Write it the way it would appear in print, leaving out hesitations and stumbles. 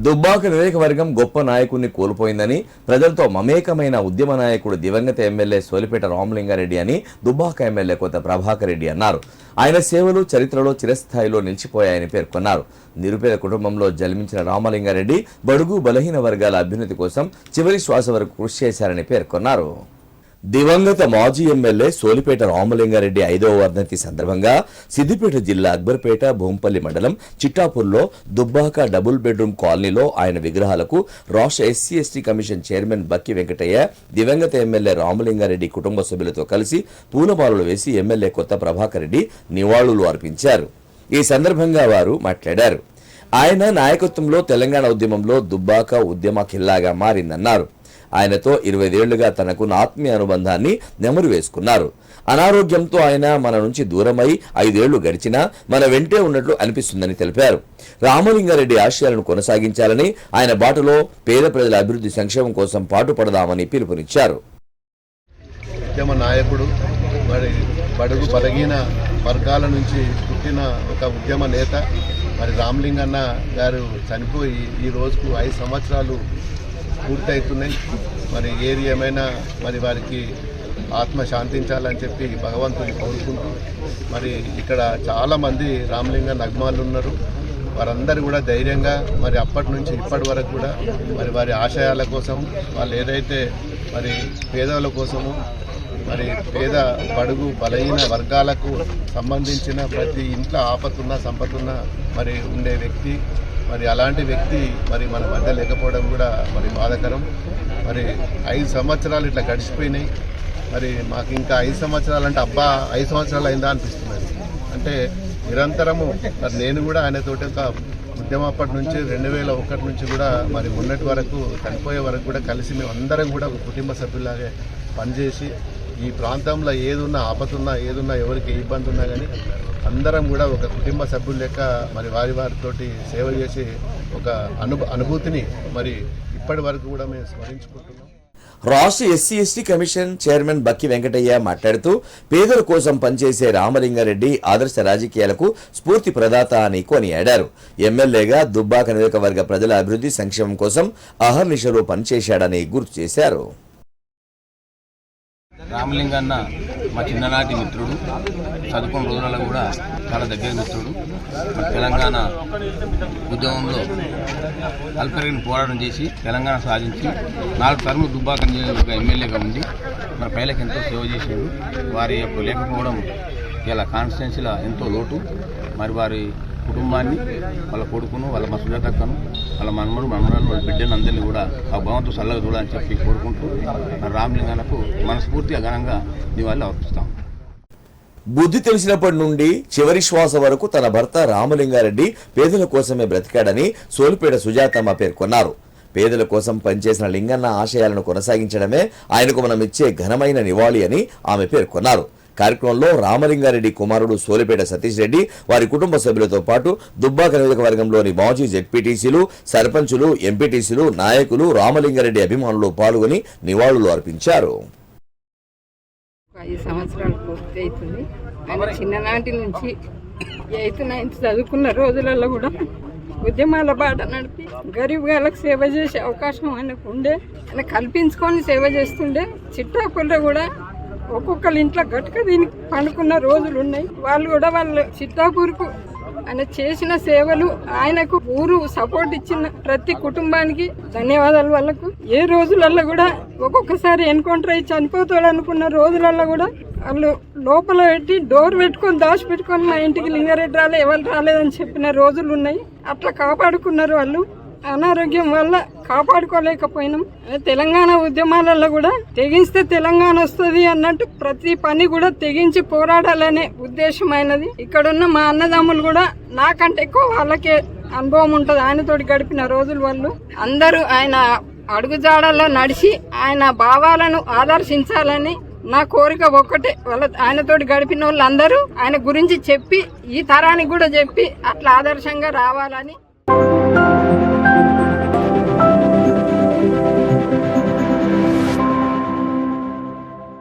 దుబ్బాక నియోజకవర్గం గొప్ప నాయకుడిని కోల్పోయిందని, ప్రజలతో మమేకమైన ఉద్యమ నాయకుడు దివంగత ఎమ్మెల్యే సోలిపేట రామలింగారెడ్డి అని దుబ్బాక ఎమ్మెల్యే కొత్త ప్రభాకర్ రెడ్డి అన్నారు. ఆయన సేవలు చరిత్రలో చిరస్థాయిలో నిలిచిపోయాయని పేర్కొన్నారు. నిరుపేద కుటుంబంలో జన్మించిన రామలింగారెడ్డి బడుగు బలహీన వర్గాల అభ్యున్నతి కోసం చివరి శ్వాస వరకు కృషి చేశారని పేర్కొన్నారు. దివంగత మాజీ ఎమ్మెల్యే సోలిపేట రామలింగారెడ్డి 5వ వర్ధంతి సందర్భంగా సిద్దిపేట జిల్లా అక్బర్పేట భూంపల్లి మండలం చిట్టాపూర్లో దుబ్బాక డబుల్ బెడ్రూమ్ కాలనీలో ఆయన విగ్రహాలకు రాష్ట్ర ఎస్సీ ఎస్టీ కమిషన్ చైర్మన్ బక్కి వెంకటయ్య, దివంగత ఎమ్మెల్యే రామలింగారెడ్డి కుటుంబ సభ్యులతో కలిసి పూలమాలలు వేసి ఎమ్మెల్యే కొత్త ప్రభాకర్ రెడ్డి నివాళులు అర్పించారు. ఈ సందర్భంగా వారు మాట్లాడారు. ఆయన నాయకత్వంలో తెలంగాణ ఉద్యమంలో దుబ్బాక ఉద్యమ ఖిల్లాగా మారిందన్నారు. ఆయనతో 25 ఏళ్లుగా తనకున్న ఆత్మీయ అనుబంధాన్ని నెమరు వేసుకున్నారు. అనారోగ్యంతో ఆయన మన నుంచి దూరమై 5 ఏళ్లు గడిచినా మన వెంటే ఉన్నట్లు అనిపిస్తుందని తెలిపారు. రామలింగారెడ్డి ఆశయాలను కొనసాగించాలని, ఆయన బాటలో పేద ప్రజల అభివృద్ధి సంక్షేమం కోసం పాటుపడదామని పిలుపునిచ్చారు. ఉద్యమ నాయకుడు, మరి బడుగు బలహీన వర్గాల నుంచి పుట్టిన ఒక ఉద్యమ నేత మరి రామలింగన్న గారు చనిపోయి ఈ రోజుకు 5 సంవత్సరాలు పూర్తవుతున్నాయి. మరి ఏది ఏమైనా మరి వారికి ఆత్మ శాంతించాలని చెప్పి భగవంతుని కోరుకుంటూ, మరి ఇక్కడ చాలామంది రామలింగన్న అభిమానులు ఉన్నారు. వారందరూ కూడా ధైర్యంగా మరి అప్పటి నుంచి ఇప్పటి వరకు కూడా మరి వారి ఆశయాల కోసం, వాళ్ళు ఏదైతే మరి పేదల కోసము, మరి పేద బడుగు బలహీన వర్గాలకు సంబంధించిన ప్రతి ఇంట్లో ఆపతున్న సంపతున్న మరి ఉండే వ్యక్తి. మరి అలాంటి వ్యక్తి మరి మన మధ్య లేకపోవడం కూడా మరి బాధాకరం. మరి 5 సంవత్సరాలు ఇట్లా గడిచిపోయినాయి. మరి మాకు ఇంకా 5 సంవత్సరాలు అంటే 5 సంవత్సరాలు అయిందా అనిపిస్తున్నది. అంటే నిరంతరము మరి నేను కూడా ఆయనతోటి ఒక ఉద్యమం అప్పటి నుంచి 2001 నుంచి కూడా మరి మొన్నటి వరకు చనిపోయే వరకు కూడా కలిసి మేము అందరం కూడా ఒక కుటుంబ సభ్యులాగే పనిచేసి ఈ ప్రాంతంలో ఏదున్నా ఆపతున్నా ఏదున్నా ఎవరికి ఏ ఇబ్బంది ఉన్నా కానీ అందరం కూడా ఒక కుటుంబ సభ్యుల లెక్క మరి వారితోటి సేవ చేసి ఒక అనుభూతిని మరి ఇప్పటి వరకు కూడా మేము స్మరించుకుంటున్నాం. రాష్ట్ర ఎస్సీ ఎస్టీ కమిషన్ చైర్మన్ బక్కి వెంకటయ్య మాట్లాడుతూ, పేదల కోసం పనిచేసే రామలింగారెడ్డి ఆదర్శ రాజకీయాలకు స్ఫూర్తి ప్రదాత అని కొనియాడారు. ఎమ్మెల్యేగా దుబ్బాక నియోజకవర్గ ప్రజల అభివృద్ధి సంక్షేమం కోసం అహర్నిశలు పనిచేశాడని గుర్తు చేశారు. రామలింగన్న మా చిన్ననాటి మిత్రుడు, చదువుకున్న రోజులలో కూడా చాలా దగ్గర మిత్రుడు. మరి తెలంగాణ ఉద్యమంలో అల్పరిని పోరాటం చేసి తెలంగాణ సాధించి 4 టర్మ్ దుబ్బాక నియోజకవర్గ ఎమ్మెల్యేగా ఉంది. మరి ప్రజలకు ఎంతో సేవ చేశాడు. వారి యొక్క లేకపోవడం ఇలా కాన్స్టిట్యున్సీలో ఎంతో లోటు. మరి వారి కుటుంబాన్ని, వాళ్ళ కొడుకును, వాళ్ళ మా సుజాతక్కను, వాళ్ళ మనమరాలు, వాళ్ళ బిడ్డను అందరినీ కూడా ఆ భగవంతుడు చల్లగా చూడాలని చెప్పి కోరుకుంటూ రామలింగన్నకు మనస్ఫూర్తిగా ఘనంగా నివాళులు అర్పిస్తాం. బుద్ధి తెలిసినప్పటి నుండి చివరి శ్వాస వరకు తన భర్త రామలింగారెడ్డి పేదల కోసమే బ్రతికాడని సోలిపేట సుజాతమ్మ పేర్కొన్నారు. పేదల కోసం పనిచేసిన లింగన్న ఆశయాలను కొనసాగించడమే ఆయనకు మనం ఇచ్చే ఘనమైన నివాళి అని ఆమె పేర్కొన్నారు. కార్యక్రమంలో రామలింగారెడ్డి కుమారుడు సోలిపేట సతీష్ రెడ్డి, వారి కుటుంబ సభ్యులతో పాటు దుబ్బాక నియోజకవర్గంలోని మాజీ జెడ్పీటీసీలు, సర్పంచులు, ఎంపీటీసీలు, నాయకులు, రామలింగారెడ్డి అభిమానులు పాల్గొని నివాళులు అర్పించారు. 5 సంవత్సరాలు పూర్తి అవుతుంది. ఆయన చిన్ననాటి నుంచి 8th 9th చదువుకున్న రోజులలో కూడా ఉద్యమాల బాట నడిపి గరీబ్ గాళ్ళకి సేవ చేసే అవకాశం ఆయనకు ఉండే. ఆయన కల్పించుకొని సేవ చేస్తుండే. చిట్టాపూర్లో కూడా ఒక్కొక్కరి ఇంట్లో గట్టుక దీనికి పండుకున్న రోజులు ఉన్నాయి. వాళ్ళు కూడా వాళ్ళు చిట్టాపూర్కు ఆయన చేసిన సేవలు, ఆయనకు ఊరు సపోర్ట్ ఇచ్చిన ప్రతి కుటుంబానికి ధన్యవాదాలు. వాళ్ళకు ఏ రోజులలో కూడా ఒక్కొక్కసారి ఎన్కౌంటర్ అయ్యి చనిపోతాడు అనుకున్న రోజులలో కూడా వాళ్ళు లోపల పెట్టి డోర్ పెట్టుకొని దాచిపెట్టుకొని మా ఇంటికి లింగారెడ్డి రాలే, ఎవరు రాలేదని చెప్పిన రోజులు ఉన్నాయి. అట్లా కాపాడుకున్నారు వాళ్ళు. అనారోగ్యం వల్ల కాపాడుకోలేకపోయినాం. తెలంగాణ ఉద్యమాలలో కూడా తెగిస్తే తెలంగాణ వస్తుంది అన్నట్టు ప్రతి పని కూడా తెగించి పోరాడాలనే ఉద్దేశమైనది. ఇక్కడున్న మా అన్నదమ్ములు కూడా నాకంటే ఎక్కువ వాళ్ళకే అనుభవం ఉంటుంది. ఆయనతోటి గడిపిన రోజులు వాళ్ళు అందరూ ఆయన అడుగుజాడల్లో నడిచి ఆయన భావాలను ఆదర్శించాలని నా కోరిక ఒక్కటే. ఆయనతోటి గడిపిన వాళ్ళందరూ ఆయన గురించి చెప్పి ఈ తరానికి కూడా చెప్పి అట్లా ఆదర్శంగా రావాలని